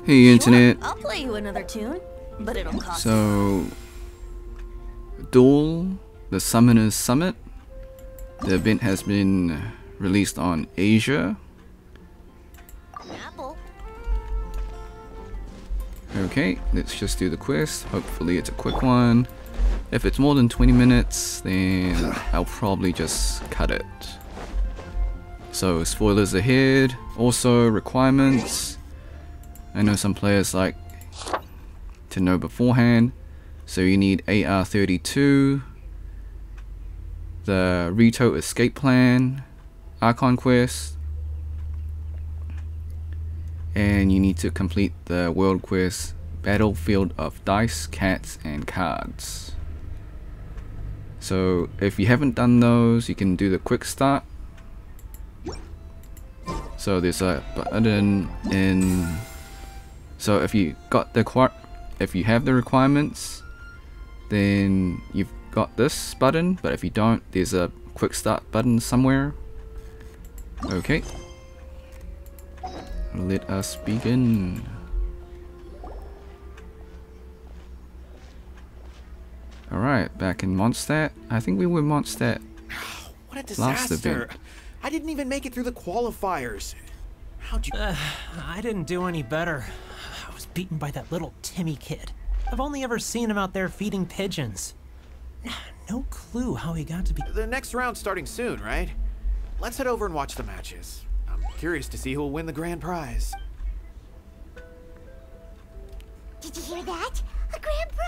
Hey internet. I'll play you another tune, but it'll cost. So, Duel, the Summoners Summit. The event has been released on Asia. Apple. Okay, let's just do the quest. Hopefully it's a quick one. If it's more than 20 minutes, then I'll probably just cut it. So, spoilers ahead. Also, requirements. I know some players like to know beforehand. So you need AR-32, the Rito Escape Plan, Archon Quest, and you need to complete the World Quest, Battlefield of Dice, Cats, and Cards. So if you haven't done those, you can do the quick start. So there's a button in. So if you have the requirements, then you've got this button. But if you don't, there's a quick start button somewhere. Okay. Let us begin. Alright, back in Mondstadt. I think we were Mondstadt What a last disaster. event. I didn't even make it through the qualifiers. How'd you... I didn't do any better. I was beaten by that little Timmy kid. I've only ever seen him out there feeding pigeons. No clue how he got to be... The next round's starting soon, right? Let's head over and watch the matches. I'm curious to see who'll win the grand prize. Did you hear that? A grand prize!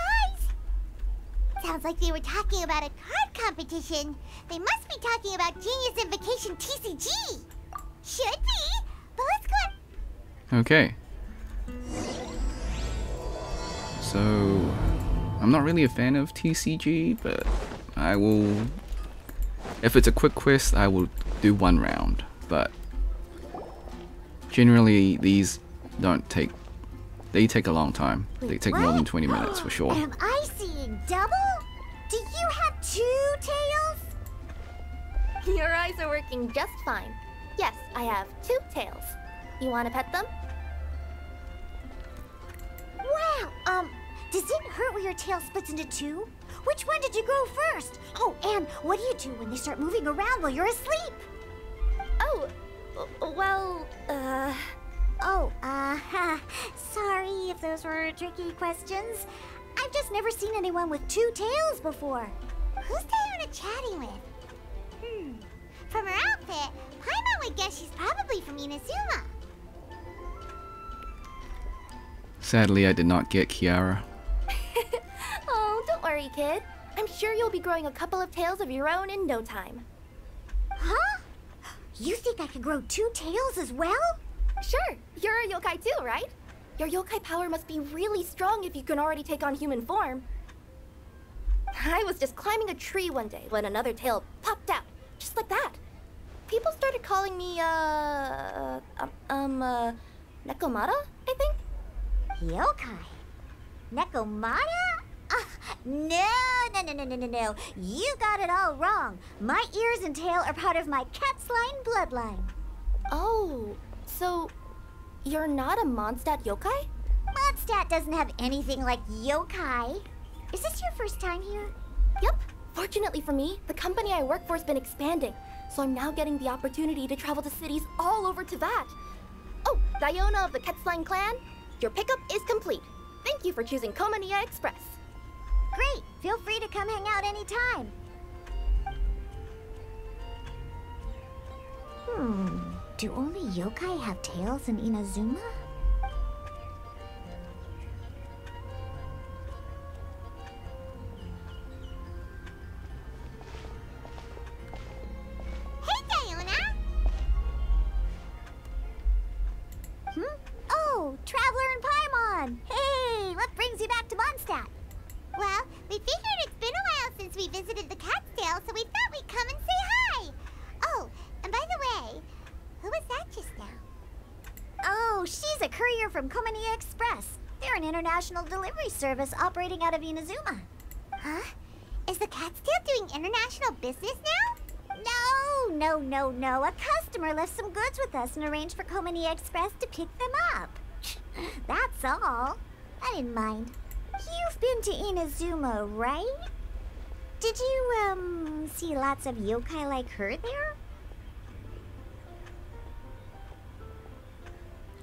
Sounds like they were talking about a card competition. They must be talking about Genius Invocation TCG. Should be, but let's go. Okay. So, I'm not really a fan of TCG, but I will... If it's a quick quest, I will do one round. But generally, these don't take... They take a long time. They take more than 20 minutes for sure. Am I seeing double? Do you have 2 tails? Your eyes are working just fine. Yes, I have 2 tails. You want to pet them? Wow, does it hurt when your tail splits into 2? Which one did you grow first? Oh, and what do you do when they start moving around while you're asleep? Oh, well, sorry if those were tricky questions. I've just never seen anyone with 2 tails before. Who's Diona chatting with? From her outfit, Paimon would guess she's probably from Inazuma. Sadly, I did not get Kiara. oh, don't worry, kid. I'm sure you'll be growing a couple of tails of your own in no time. Huh? You think I could grow 2 tails as well? Sure, you're a yokai too, right? Your yokai power must be really strong if you can already take on human form. I was just climbing a tree one day when another tail popped out, just like that. People started calling me, Nekomata, I think? Yokai? Nekomata? No. You got it all wrong. My ears and tail are part of my cat's line bloodline. Oh, so you're not a Mondstadt yokai? Mondstadt doesn't have anything like yokai. Is this your first time here? Yep. Fortunately for me, the company I work for has been expanding, so I'm now getting the opportunity to travel to cities all over Teyvat. Oh, Diona of the Quetzline clan, your pickup is complete. Thank you for choosing Komania Express. Great! Feel free to come hang out anytime. Do only yokai have tails in Inazuma? Hey, Diona! Oh, Traveler and Paimon! Hey, what brings you back to Mondstadt? Well, we figured it's been a while since we visited the Cat's-tail, so we thought we'd come and say hi! Oh, and by the way, who was that just now? Oh, she's a courier from Komania Express. They're an international delivery service operating out of Inazuma. Huh? Is the Cat's-tail doing international business now? No. A customer left some goods with us and arranged for Komania Express to pick them up. That's that's all. I didn't mind. You've been to Inazuma, right? Did you, see lots of yokai like her there?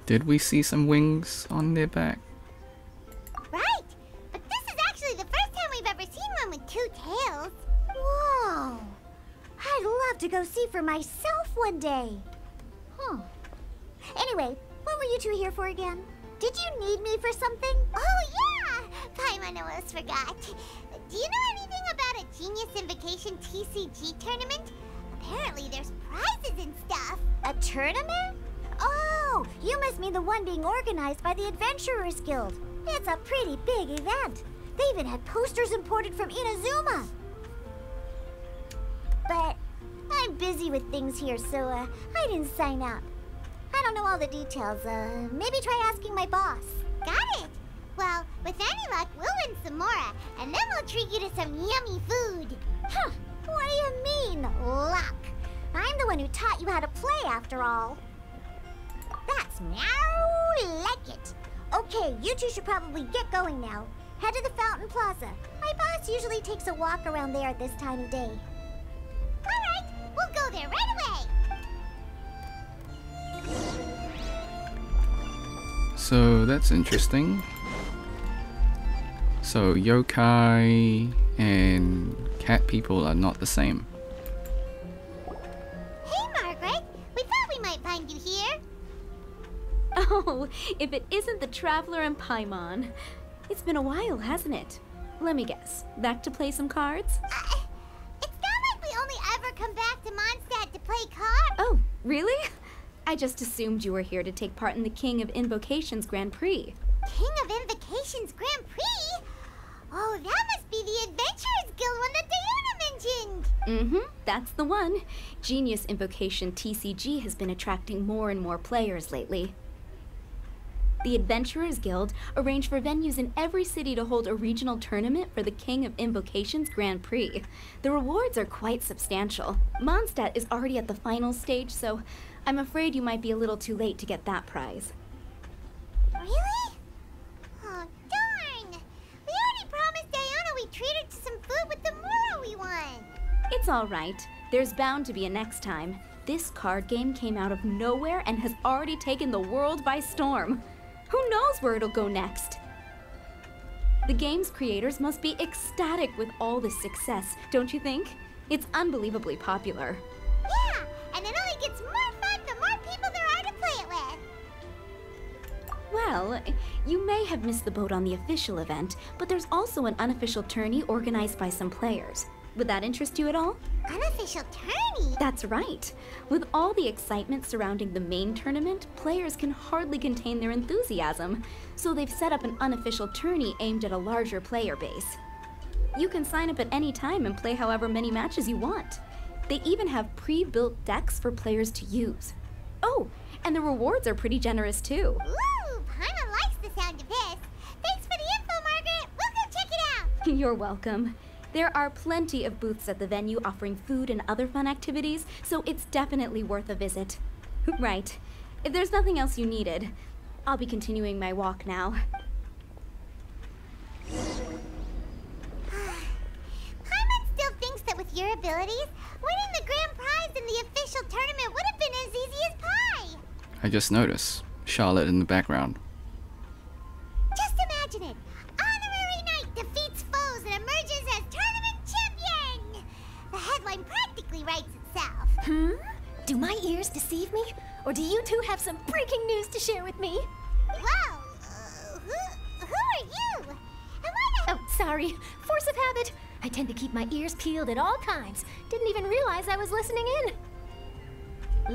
Did we see some wings on their back? Right! But this is actually the first time we've ever seen one with two tails. Whoa! I'd love to go see for myself one day. Huh. Anyway, what were you two here for again? Did you need me for something? Oh, yeah! Paimon almost forgot. Do you know anything about a Genius Invocation TCG tournament? Apparently there's prizes and stuff. A tournament? Oh, you must mean the one being organized by the Adventurers Guild. It's a pretty big event. They even had posters imported from Inazuma. But I'm busy with things here, so I didn't sign up. I don't know all the details. Maybe try asking my boss. Got it. Well, with any luck, we'll win some more, and then we'll treat you to some yummy food. Huh. What do you mean, luck? I'm the one who taught you how to play, after all. That's now like it. Okay, you two should probably get going now. Head to the Fountain Plaza. My boss usually takes a walk around there at this time of day. All right, we'll go there right away. So that's interesting. So yokai and cat people are not the same. Hey, Margaret. We thought we might find you here. Oh, if it isn't the Traveler and Paimon. It's been a while, hasn't it? Let me guess. Back to play some cards? It's not like we only ever come back to Mondstadt to play cards. Oh, really? I just assumed you were here to take part in the King of Invocations Grand Prix. King of Invocations Grand Prix? Oh, that must be the Adventurers Guild one that Diana mentioned. Mm-hmm, that's the one. Genius Invocation TCG has been attracting more and more players lately. The Adventurers Guild arranged for venues in every city to hold a regional tournament for the King of Invocations Grand Prix. The rewards are quite substantial. Mondstadt is already at the final stage, so I'm afraid you might be a little too late to get that prize. Really? Oh, darn. We already promised Diana we'd treat her to some food with the Muro we won. It's all right. There's bound to be a next time. This card game came out of nowhere and has already taken the world by storm. Who knows where it'll go next? The game's creators must be ecstatic with all this success, don't you think? It's unbelievably popular. Yeah, and it only gets more fun the more people there are to play it with. Well, you may have missed the boat on the official event, but there's also an unofficial tourney organized by some players. Would that interest you at all? Unofficial tourney? That's right. With all the excitement surrounding the main tournament, players can hardly contain their enthusiasm, so they've set up an unofficial tourney aimed at a larger player base. You can sign up at any time and play however many matches you want. They even have pre-built decks for players to use. Oh, and the rewards are pretty generous too. Ooh, Paimon likes the sound of this. Thanks for the info, Margaret. We'll go check it out. You're welcome. There are plenty of booths at the venue offering food and other fun activities, so it's definitely worth a visit. Right. If there's nothing else you needed, I'll be continuing my walk now. Paimon still thinks that with your abilities, winning the grand prize in the official tournament would have been as easy as pie. I just noticed Charlotte in the background. Just imagine it. Honorary Knight defeats foes and emerges as tournament champion. The headline practically writes itself. Do my ears deceive me? Or do you two have some breaking news to share with me? Well, who are you? And why not? Oh, sorry. Force of habit. I tend to keep my ears peeled at all times. Didn't even realize I was listening in.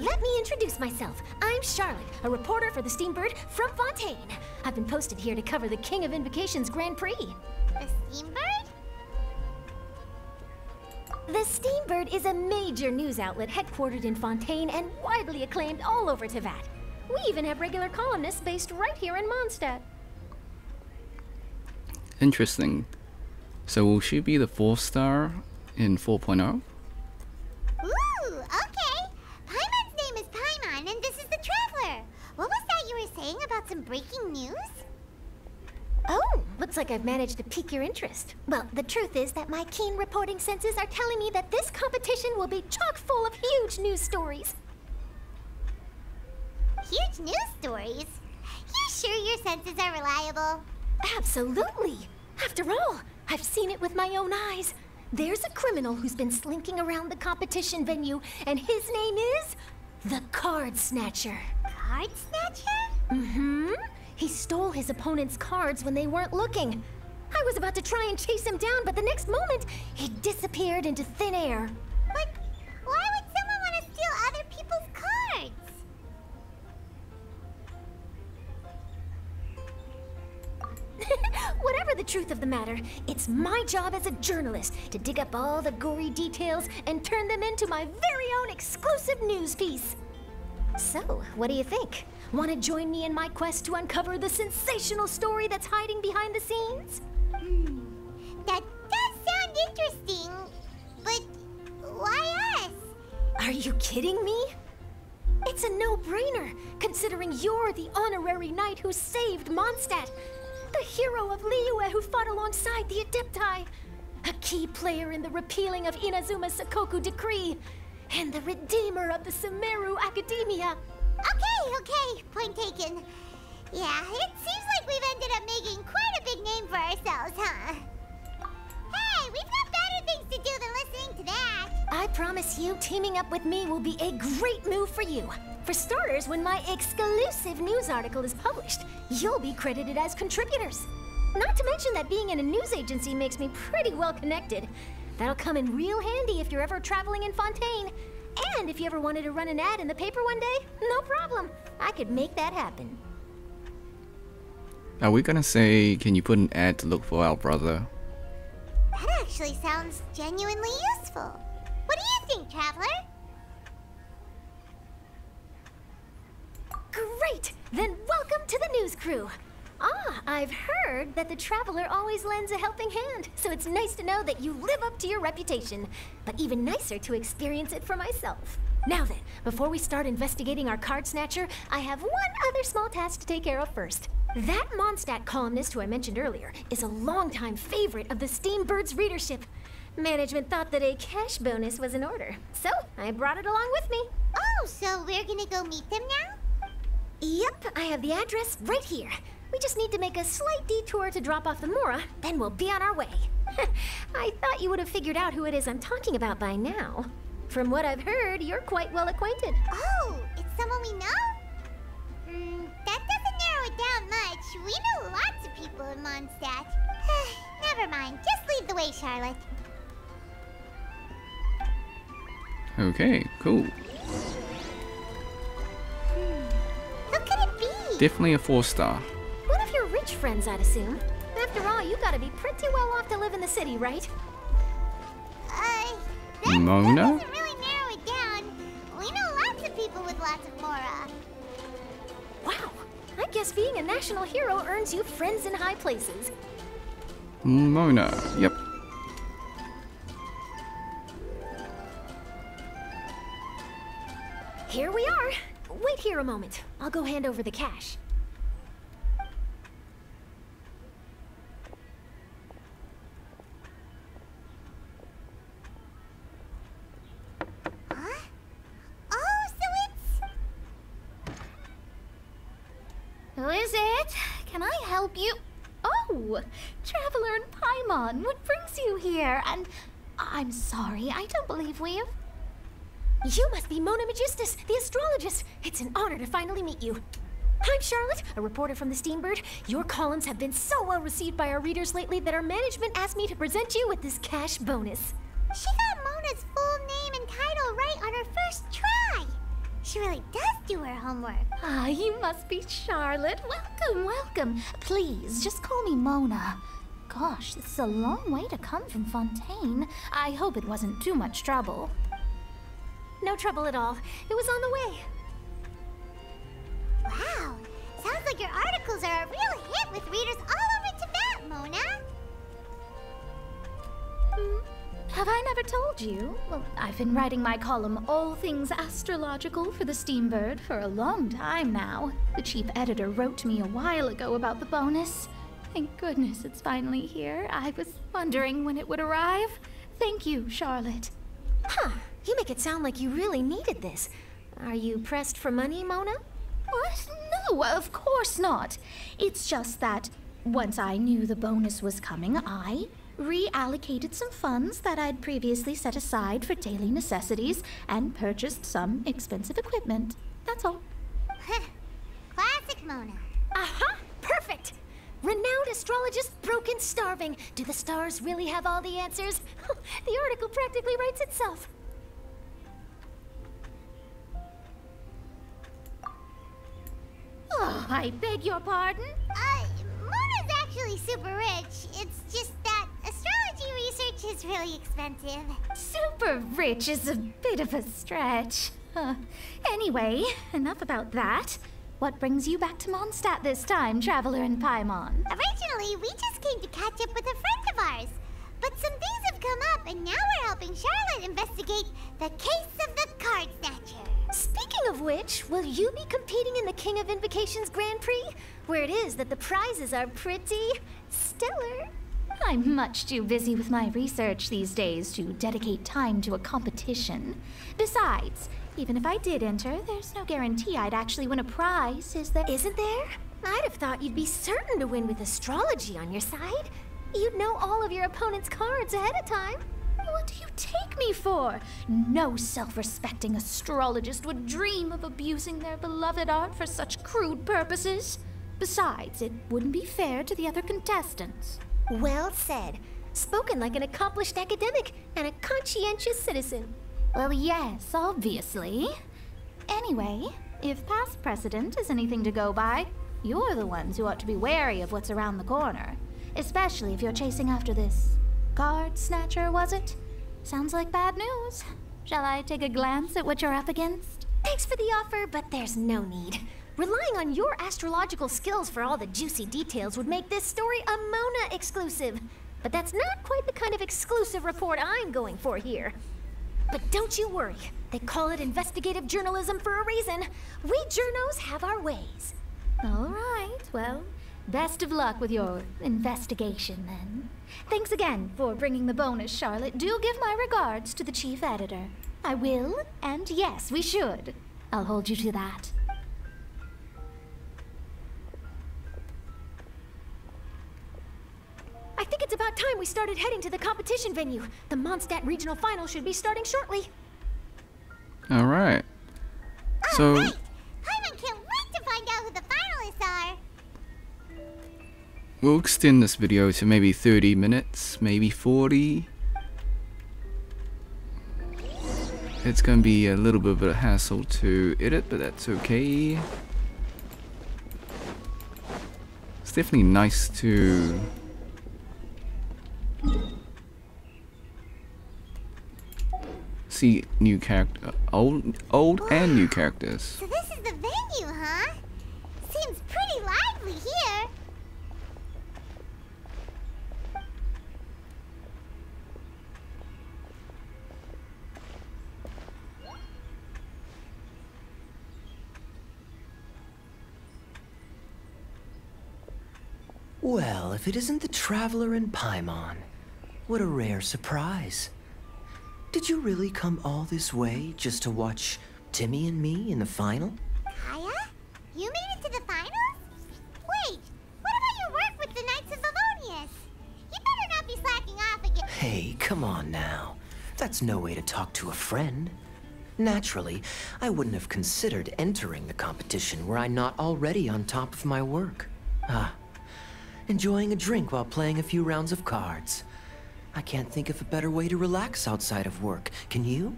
Let me introduce myself. I'm Charlotte, a reporter for the Steambird from Fontaine. I've been posted here to cover the King of Invocations Grand Prix. The Steambird? The Steambird is a major news outlet headquartered in Fontaine and widely acclaimed all over Teyvat. We even have regular columnists based right here in Mondstadt. Interesting. So will she be the 4th star in 4.0? Ooh, okay. Paimon's name is Paimon, and this is the Traveler. What was that you were saying about some breaking news? Oh, looks like I've managed to pique your interest. Well, the truth is that my keen reporting senses are telling me that this competition will be chock full of huge news stories. Huge news stories? You sure your senses are reliable? Absolutely. After all, I've seen it with my own eyes. There's a criminal who's been slinking around the competition venue, and his name is the Card Snatcher. Card Snatcher? Mm-hmm. He stole his opponent's cards when they weren't looking. I was about to try and chase him down, but the next moment, he disappeared into thin air. But why would someone want to steal other people's cards? Whatever the truth of the matter, it's my job as a journalist to dig up all the gory details and turn them into my very own exclusive news piece. So, what do you think? Want to join me in my quest to uncover the sensational story that's hiding behind the scenes? That does sound interesting, but why us? Are you kidding me? It's a no-brainer, considering you're the honorary knight who saved Mondstadt, the hero of Liyue who fought alongside the Adepti, a key player in the repealing of Inazuma's Sakoku decree, and the redeemer of the Sumeru Academia. Okay, point taken. Yeah, it seems like we've ended up making quite a big name for ourselves, huh? Hey, we've got better things to do than listening to that. I promise you, teaming up with me will be a great move for you. For starters, when my exclusive news article is published, you'll be credited as contributors. Not to mention that being in a news agency makes me pretty well connected. That'll come in real handy if you're ever traveling in Fontaine. And if you ever wanted to run an ad in the paper one day, no problem. I could make that happen. Are we gonna say, can you put an ad to look for our brother? That actually sounds genuinely useful. What do you think, Traveler? Great! Then welcome to the news crew. Ah, I've heard that the Traveler always lends a helping hand, so it's nice to know that you live up to your reputation, but even nicer to experience it for myself. Now then, before we start investigating our Card Snatcher, I have one other small task to take care of first. That Mondstadt columnist who I mentioned earlier is a longtime favorite of the Steambird's readership. Management thought that a cash bonus was in order, so I brought it along with me. Oh, so we're gonna go meet them now? Yep, I have the address right here. We just need to make a slight detour to drop off the Mora, then we'll be on our way. I thought you would have figured out who it is I'm talking about by now. From what I've heard, you're quite well acquainted. Oh, it's someone we know? That doesn't narrow it down much. We know lots of people in Mondstadt. Never mind, just lead the way, Charlotte. Okay, cool. Who could it be? Definitely a 4-star. One of your rich friends, I'd assume. After all, you gotta be pretty well off to live in the city, right? That Mona? doesn't really narrow it down. We know lots of people with lots of Mora. Wow, I guess being a national hero earns you friends in high places. Mona, yep. Here we are. Wait here a moment. I'll go hand over the cash. Huh? Oh, so it's... Who is it? Can I help you? Oh, Traveler and Paimon, what brings you here? And I'm sorry, I don't believe we've... You must be Mona Magistus, the astrologist. It's an honor to finally meet you. I'm Charlotte, a reporter from the Steambird. Your columns have been so well received by our readers lately that our management asked me to present you with this cash bonus. She got Mona's full name and title right on her first try. She really does do her homework. Ah, you must be Charlotte. Welcome, welcome. Please, just call me Mona. Gosh, this is a long way to come from Fontaine. I hope it wasn't too much trouble. No trouble at all. It was on the way. Wow, sounds like your articles are a real hit with readers all over Tibet, Mona. Have I never told you? Well, I've been writing my column, All Things Astrological, for the Steambird for a long time now. The chief editor wrote to me a while ago about the bonus. Thank goodness it's finally here. I was wondering when it would arrive. Thank you, Charlotte. Huh. You make it sound like you really needed this. Are you pressed for money, Mona? What? No, of course not. It's just that once I knew the bonus was coming, I reallocated some funds that I'd previously set aside for daily necessities and purchased some expensive equipment. That's all. Classic Mona. Aha! Perfect! Renowned astrologist broken starving. Do the stars really have all the answers? The article practically writes itself. Oh, I beg your pardon? Mona's actually super rich. It's just that astrology research is really expensive. Super rich is a bit of a stretch. Anyway, enough about that. What brings you back to Mondstadt this time, Traveler in Paimon? Originally, we just came to catch up with a friend of ours. But some things have come up, and now we're helping Charlotte investigate the case of the Card Snatcher. Speaking of which, will you be competing in the King of Invocations Grand Prix? Where it is that the prizes are pretty stellar. I'm much too busy with my research these days to dedicate time to a competition. Besides, even if I did enter, there's no guarantee I'd actually win a prize, is there? Isn't there? I'd have thought you'd be certain to win with astrology on your side. You'd know all of your opponent's cards ahead of time. What do you take me for? No self-respecting astrologist would dream of abusing their beloved art for such crude purposes. Besides, it wouldn't be fair to the other contestants. Well said. Spoken like an accomplished academic and a conscientious citizen. Well, yes, obviously. Anyway, if past precedent is anything to go by, you're the ones who ought to be wary of what's around the corner. Especially if you're chasing after this card snatcher, was it? Sounds like bad news. Shall I take a glance at what you're up against? Thanks for the offer, but there's no need. Relying on your astrological skills for all the juicy details would make this story a Mona exclusive. But that's not quite the kind of exclusive report I'm going for here. But don't you worry. They call it investigative journalism for a reason. We journos have our ways. All right, well, best of luck with your investigation, then. Thanks again for bringing the bonus, Charlotte. Do give my regards to the chief editor. I will, and yes, we should. I'll hold you to that. I think it's about time we started heading to the competition venue. The Mondstadt Regional Final should be starting shortly. Alright. So... Right. Paimon can't wait to find out who the finalists are. we'll extend this video to maybe 30 minutes, maybe 40. It's gonna be a little bit of a hassle to edit, but that's okay. It's definitely nice to see new character, old and new characters. So this is the venue, huh? Seems pretty lively here. Well, if it isn't the Traveler in Paimon, what a rare surprise. Did you really come all this way just to watch Timmy and me in the final? Kaya? You made it to the finals? Wait, what about your work with the Knights of Valonius? You better not be slacking off again. Hey, come on now. That's no way to talk to a friend. Naturally, I wouldn't have considered entering the competition were I not already on top of my work. Enjoying a drink while playing a few rounds of cards. I can't think of a better way to relax outside of work, can you?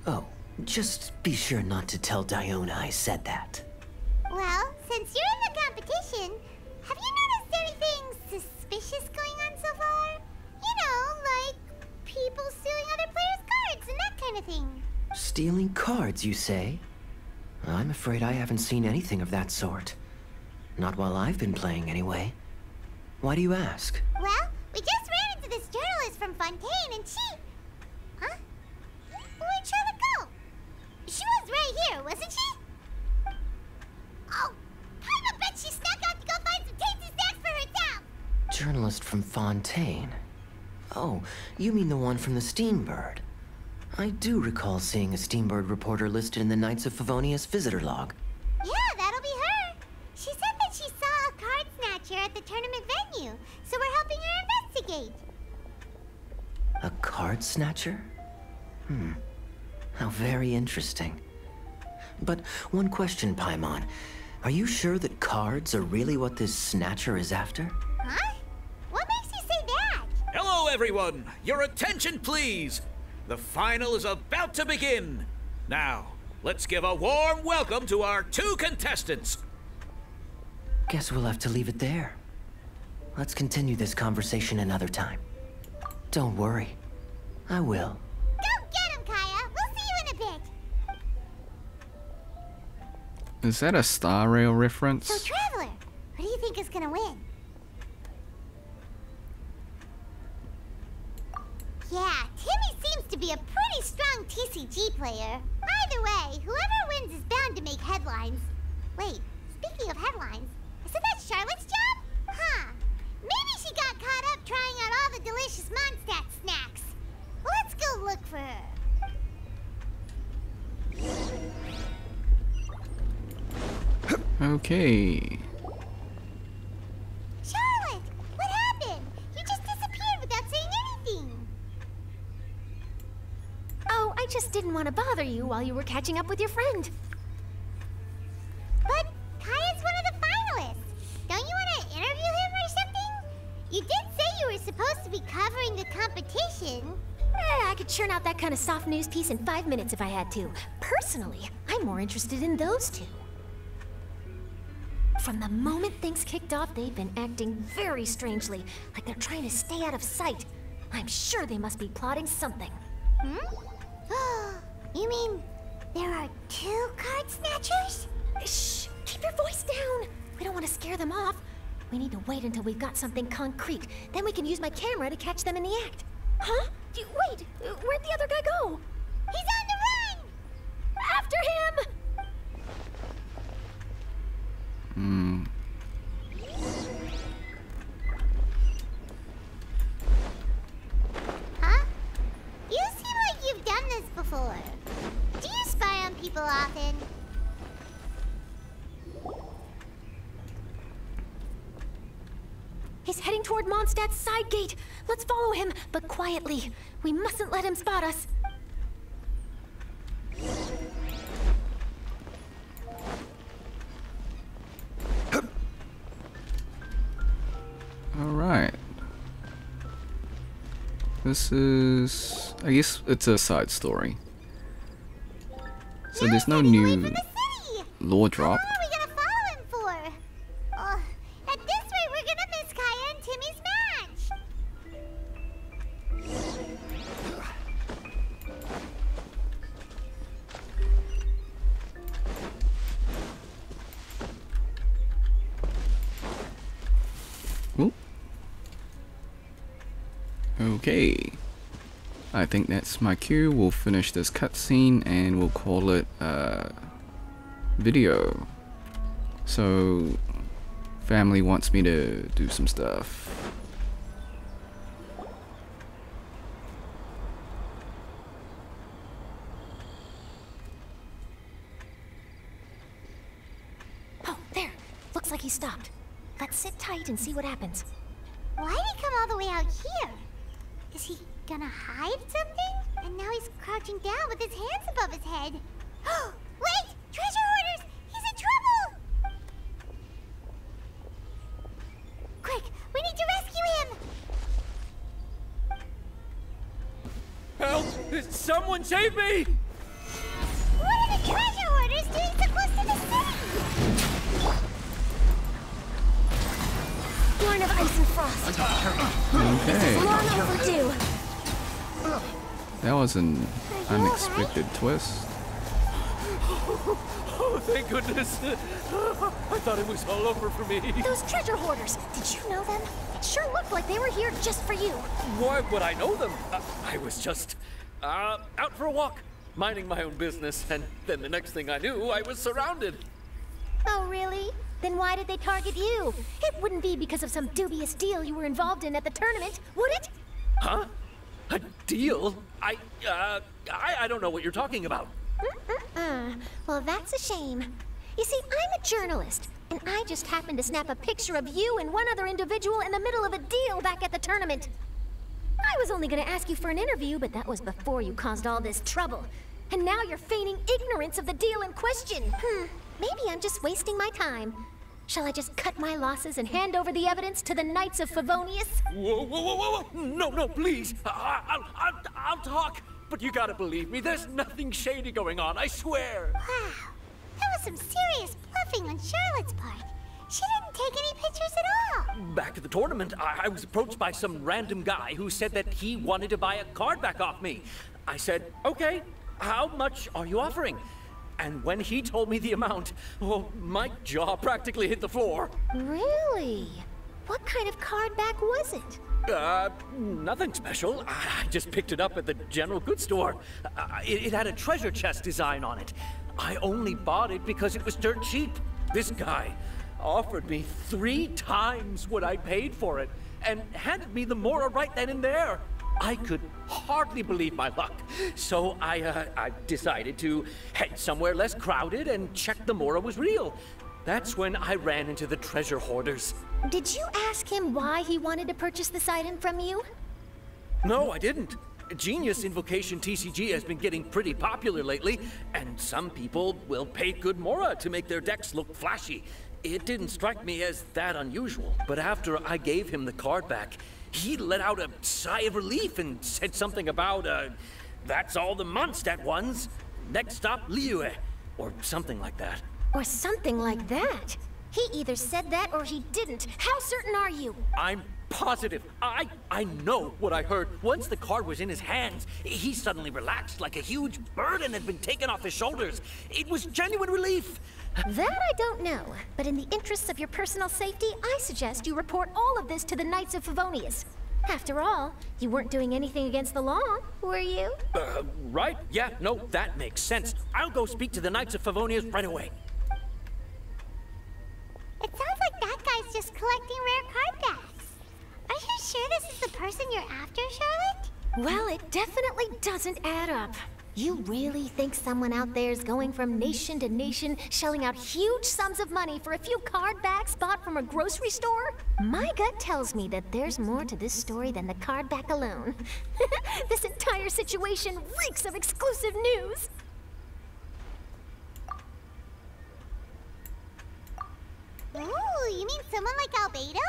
Oh, just be sure not to tell Diona I said that. Well, since you're in the competition, have you noticed anything suspicious going on so far? You know, like people stealing other players' cards and that kind of thing. Stealing cards, you say? I'm afraid I haven't seen anything of that sort. Not while I've been playing, anyway. Why do you ask? Well, we just ran into this journalist from Fontaine and she... Huh? Where'd Charlotte go? She was right here, wasn't she? Oh, I bet she snuck out to go find some tasty snacks for herself. journalist from Fontaine. Oh, you mean the one from the Steambird. I do recall seeing a Steambird reporter listed in the Knights of Favonius visitor log. Yeah, that'll be her. She said that she saw a card snatcher at the tournament venue, so we're helping her investigate. A card snatcher? How very interesting. But one question, Paimon. Are you sure that cards are really what this snatcher is after? Huh? What makes you say that? Hello, everyone! Your attention, please! The final is about to begin. Now, let's give a warm welcome to our 2 contestants. Guess we'll have to leave it there. Let's continue this conversation another time. Don't worry. I will. Go get him, Kaya! We'll see you in a bit! Is that a Star Rail reference? So, Traveler, what do you think is gonna win? Yeah, Timmy seems to be a pretty strong TCG player. Either way, whoever wins is bound to make headlines. Wait, speaking of headlines, isn't that Charlotte's job? Huh. Maybe she got caught up trying out all the delicious Mondstadt snacks. Let's go look for her. Okay. Charlotte, what happened? You just disappeared without saying anything. Oh, I just didn't want to bother you while you were catching up with your friend. But Kaya's one of the finalists. Don't you want to interview him or something? You did say you were supposed to be covering the competition. I could churn out that kind of soft news piece in 5 minutes if I had to. Personally, I'm more interested in those 2. From the moment things kicked off, they've been acting very strangely, like they're trying to stay out of sight. I'm sure they must be plotting something. You mean there are 2 card snatchers? Shh! Keep your voice down! We don't want to scare them off. We need to wait until we've got something concrete. Then we can use my camera to catch them in the act. Huh? Wait! Where'd the other guy go? He's on the run! After him! Huh? You seem like you've done this before. Do you spy on people often? He's heading toward Mondstadt's side gate. Let's follow him, but quietly. We mustn't let him spot us. Alright. This is... I guess it's a side story. So there's no new lore drop. How long are we gonna follow him for? At this rate, we're gonna miss Kaya and Timmy's match. Oop. Okay. I think that's my cue. We'll finish this cutscene and we'll call it video. So, family wants me to do some stuff. Oh, there. Looks like he stopped. Let's sit tight and see what happens. Why did he come all the way out here? Is he gonna hide something? And now he's crouching down with his hands above his head. Wait! Treasure hoarders! He's in trouble! Quick! We need to rescue him! Help! Someone save me! What are the treasure hoarders doing so close to the city? Born of ice and frost. Okay. Long overdue. That was an unexpected twist. Oh, thank goodness. I thought it was all over for me. Those treasure hoarders. Did you know them? It sure looked like they were here just for you. Why would I know them? I was just out for a walk, minding my own business, and then the next thing I knew, I was surrounded. Oh, really? Then why did they target you? It wouldn't be because of some dubious deal you were involved in at the tournament, would it? Huh? A deal? I don't know what you're talking about. Well, that's a shame. You see, I'm a journalist, and I just happened to snap a picture of you and one other individual in the middle of a deal back at the tournament. I was only gonna ask you for an interview, but that was before you caused all this trouble. And now you're feigning ignorance of the deal in question. Maybe I'm just wasting my time. Shall I just cut my losses and hand over the evidence to the Knights of Favonius? Whoa. No, please. I'll talk. But you gotta believe me, there's nothing shady going on, I swear. Wow. That was some serious bluffing on Charlotte's part. She didn't take any pictures at all. Back at the tournament, I was approached by some random guy who said that he wanted to buy a card back off me. I said, okay, how much are you offering? And when he told me the amount, oh, my jaw practically hit the floor. Really? What kind of card back was it? Nothing special. I just picked it up at the general goods store. It had a treasure chest design on it. I only bought it because it was dirt cheap. This guy offered me 3 times what I paid for it and handed me the Mora right then and there. I could hardly believe my luck. So I decided to head somewhere less crowded and check the Mora was real. That's when I ran into the treasure hoarders. Did you ask him why he wanted to purchase this item from you? No, I didn't. Genius Invocation TCG has been getting pretty popular lately, and some people will pay good Mora to make their decks look flashy. It didn't strike me as that unusual, but after I gave him the card back, he let out a sigh of relief and said something about, that's all the Mondstadt ones. Next stop, Liyue, or something like that. Or something like that? He either said that or he didn't. How certain are you? I'm positive. I know what I heard. Once the card was in his hands, he suddenly relaxed like a huge burden had been taken off his shoulders. It was genuine relief. That I don't know, but in the interests of your personal safety, I suggest you report all of this to the Knights of Favonius. After all, you weren't doing anything against the law, were you? Right? Yeah, no, that makes sense. I'll go speak to the Knights of Favonius right away. It sounds like that guy's just collecting rare card backs. Are you sure this is the person you're after, Charlotte? Well, it definitely doesn't add up. You really think someone out there is going from nation to nation, shelling out huge sums of money for a few card backs bought from a grocery store? My gut tells me that there's more to this story than the card back alone. This entire situation reeks of exclusive news. Ooh, you mean someone like Albedo?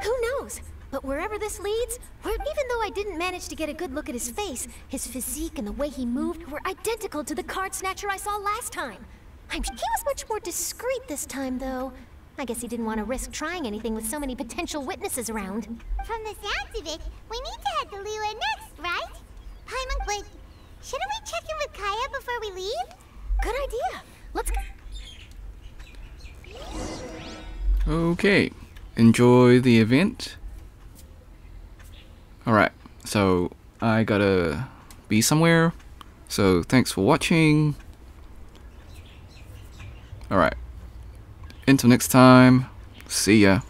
Who knows? But wherever this leads, even though I didn't manage to get a good look at his face, his physique and the way he moved were identical to the card snatcher I saw last time. He was much more discreet this time, though. I guess he didn't want to risk trying anything with so many potential witnesses around. From the sounds of it, we need to head to Liyue next, right? Paimon, wait, shouldn't we check in with Kaya before we leave? Good idea. Let's go. Okay, enjoy the event. Alright, so I gotta be somewhere, so thanks for watching. Alright, until next time, see ya.